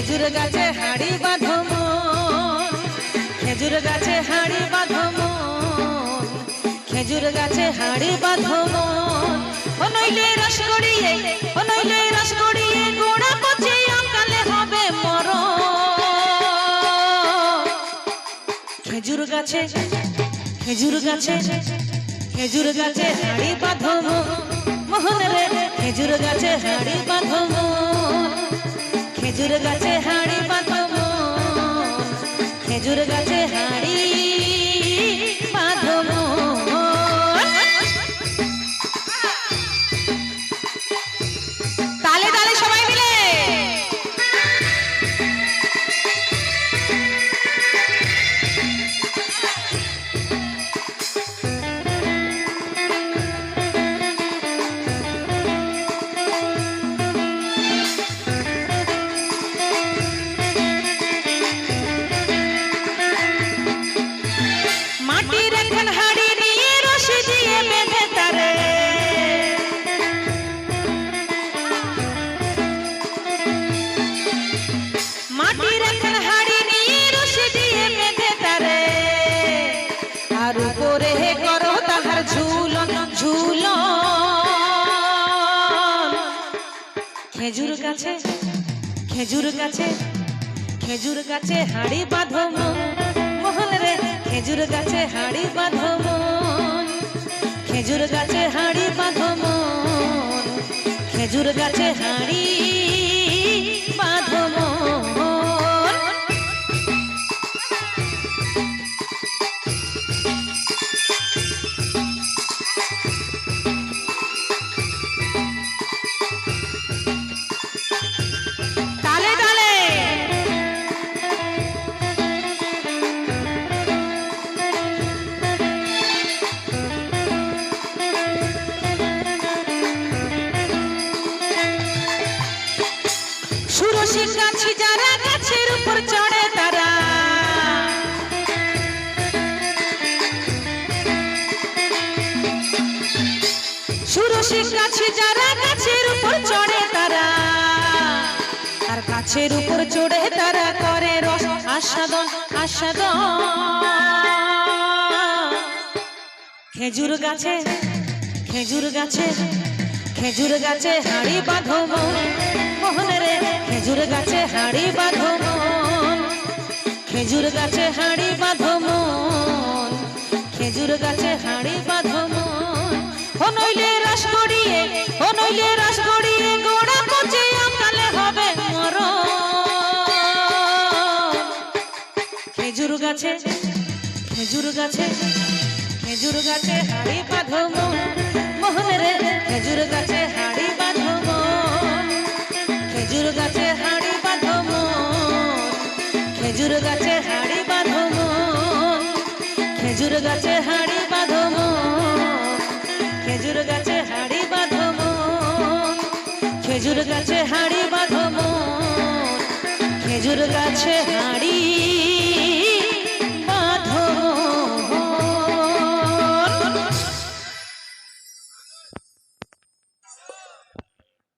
খেজুর গাছে হাড়ি বাঁধো মন, খেজুর গাছে হাড়ি বাঁধো মন, খেজুর গাছে হাড়ি বাঁধো মন। ও নইলে রস গড়িয়ে, ও নইলে রস গড়িয়ে গোড়া পচে অকালে হবে মরণ। খেজুর গাছে, খেজুর গাছে, খেজুর গাছে হাড়ি বাঁধো মোহন রে, খেজুর গাছে হাড়ি বাঁধো মন, খেজুর গাছে হাড়ি বাঁধো মন, খেজুর গাছে হাড়ি বাঁধো মন। তালে তালে সবাই মিলে খেজুর গাছে, খেজুর গাছে, খেজুর গাছে হাড়ি বাঁধো মোহন রে, খেজুর গাছে হাড়ি বাঁধো মন, খেজুর গাছে হাড়ি বাঁধো মন, খেজুর গাছে হাড়ি বাঁধো মন। সুরসিক গাছি যারা গাছের উপর চড়ে তারা, সুরসিক গাছি যারা গাছের উপর চড়ে তারা, আর গাছের উপর চড়ে তারা করে রস আস্বাদন আস্বাদন। খেজুর গাছে, খেজুর গাছে, খেজুর গাছে হাড়ি বাঁধো মোহন রে, খেজুর গাছে হাড়ি বাঁধো মন, খেজুর গাছে হাড়ি বাঁধো মন, খেজুর গাছে হাড়ি বাঁধো মন। ও নইলে রস গড়িয়ে, ও নইলে রস গড়িয়ে গোড়া পচে অকালে হবে মরণ। খেজুর গাছে, খেজুর গাছে, খেজুর গাছে হাড়ি বাঁধো মোহন রে, খেজুর গাছে হাড়ি বাঁধো মন, খেজুর গাছে হাড়ি বাঁধো মন, খেজুর গাছে হাড়ি বাঁধো মন, খেজুর গাছে হাড়ি বাঁধো মন, খেজুর গাছে হাড়ি বাঁধো মন, খেজুর গাছে হাড়ি বাঁধো মন, খেজুর গাছে হাড়ি